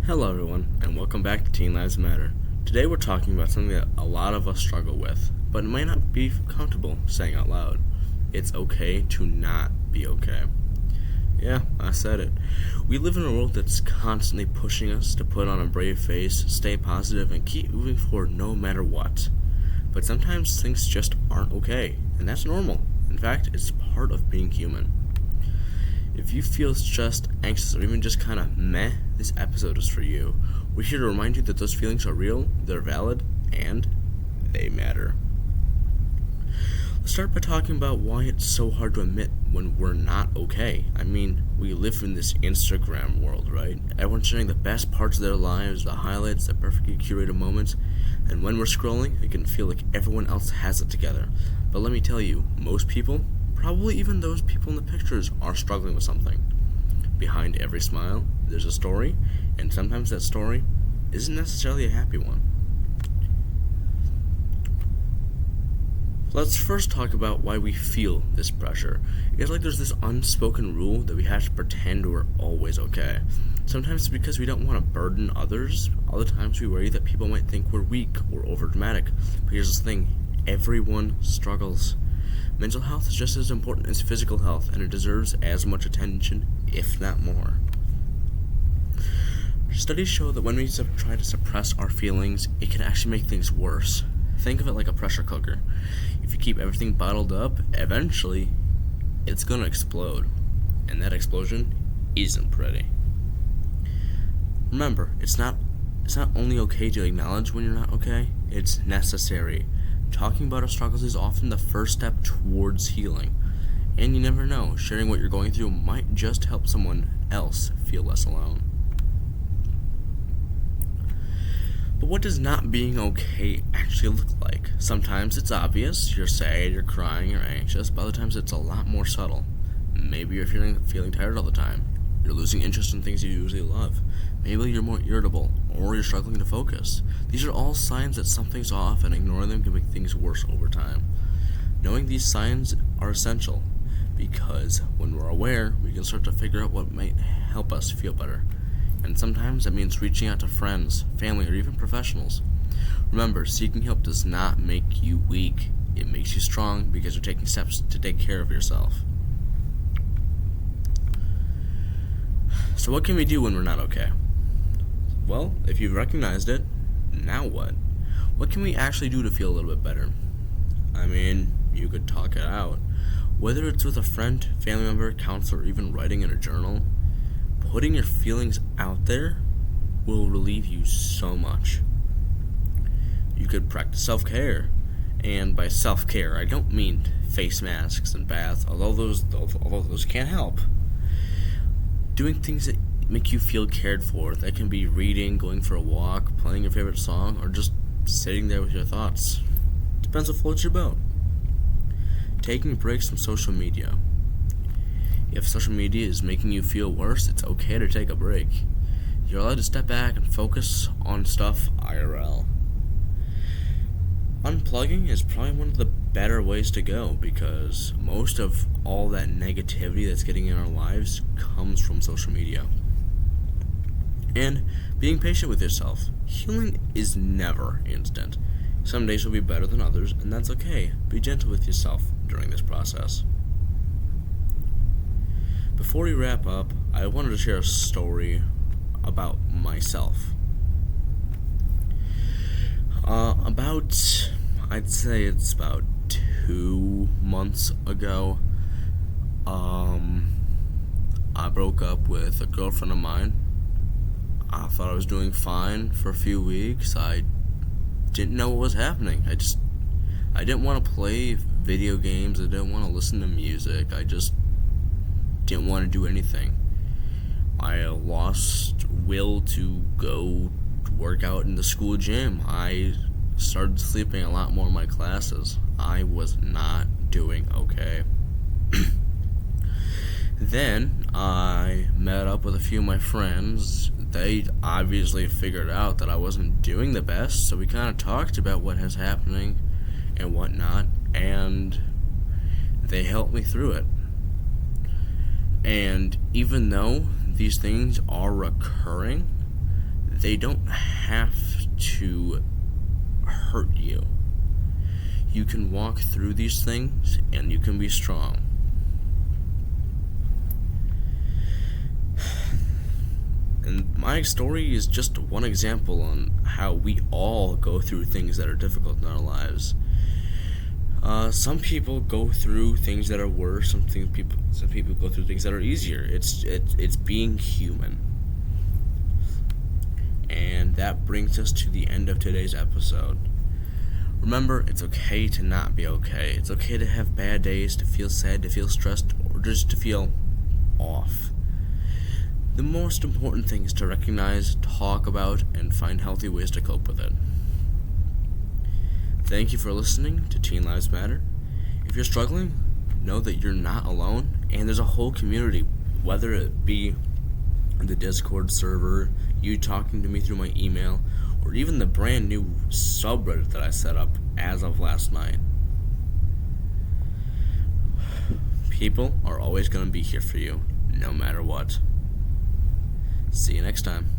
Hello everyone, and welcome back to Teen Lives Matter. Today we're talking about something that a lot of us struggle with, but it might not be comfortable saying out loud. It's okay to not be okay. Yeah, I said it. We live in a world that's constantly pushing us to put on a brave face, stay positive, and keep moving forward no matter what. But sometimes things just aren't okay, and that's normal. In fact, it's part of being human. If you feel stressed, anxious, or even just kind of meh, this episode is for you. We're here to remind you that those feelings are real, they're valid, and they matter. Let's start by talking about why it's so hard to admit when we're not okay. I mean, we live in this Instagram world, right? Everyone's sharing the best parts of their lives, the highlights, the perfectly curated moments, and when we're scrolling, it can feel like everyone else has it together. But let me tell you, most people, probably even those people in the pictures, are struggling with something. Behind every smile, there's a story, and sometimes that story isn't necessarily a happy one. Let's first talk about why we feel this pressure. It's like there's this unspoken rule that we have to pretend we're always okay. Sometimes it's because we don't want to burden others. Other times we worry that people might think we're weak or overdramatic. But here's the thing, everyone struggles. Mental health is just as important as physical health, and it deserves as much attention, if not more. Studies show that when we try to suppress our feelings, it can actually make things worse. Think of it like a pressure cooker. If you keep everything bottled up, eventually, it's gonna explode. And that explosion isn't pretty. Remember, it's not only okay to acknowledge when you're not okay, it's necessary. Talking about our struggles is often the first step towards healing. And you never know, sharing what you're going through might just help someone else feel less alone. But what does not being okay actually look like? Sometimes it's obvious, you're sad, you're crying, you're anxious, but other times it's a lot more subtle. Maybe you're feeling tired all the time. You're losing interest in things you usually love. Maybe you're more irritable, or you're struggling to focus. These are all signs that something's off, and ignoring them can make things worse over time. Knowing these signs are essential, because when we're aware, we can start to figure out what might help us feel better. And sometimes that means reaching out to friends, family, or even professionals. Remember, seeking help does not make you weak. It makes you strong because you're taking steps to take care of yourself. So what can we do when we're not okay? Well, if you've recognized it, now what? What can we actually do to feel a little bit better? I mean, you could talk it out. Whether it's with a friend, family member, counselor, or even writing in a journal, putting your feelings out there will relieve you so much. You could practice self-care. And by self-care, I don't mean face masks and baths, although those can help. Doing things that make you feel cared for. That can be reading, going for a walk, playing your favorite song, or just sitting there with your thoughts. Depends what floats your boat. Taking breaks from social media. If social media is making you feel worse, it's okay to take a break. You're allowed to step back and focus on stuff IRL. Unplugging is probably one of the better ways to go because most of all that negativity that's getting in our lives comes from social media. And being patient with yourself. Healing is never instant. Some days will be better than others, and that's okay. Be gentle with yourself during this process. Before we wrap up, I wanted to share a story about myself. I'd say it's about 2 months ago, I broke up with a girlfriend of mine. I thought I was doing fine for a few weeks. I didn't know what was happening. I didn't want to play video games. I didn't want to listen to music. I just didn't want to do anything. I lost will to go work out in the school gym. I started sleeping a lot more in my classes. I was not doing okay. Then I met up with a few of my friends. They obviously figured out that I wasn't doing the best, so we kind of talked about what was happening and whatnot, and they helped me through it. And even though these things are recurring, they don't have to hurt you. You can walk through these things and you can be strong. And my story is just one example on how we all go through things that are difficult in our lives. Some people go through things that are worse. Some people go through things that are easier. It's being human. And that brings us to the end of today's episode. Remember, it's okay to not be okay. It's okay to have bad days, to feel sad, to feel stressed, or just to feel off. The most important thing is to recognize, talk about, and find healthy ways to cope with it. Thank you for listening to Teen Lives Matter. If you're struggling, know that you're not alone, and there's a whole community, whether it be the Discord server, you talking to me through my email, or even the brand new subreddit that I set up as of last night. People are always going to be here for you, no matter what. See you next time.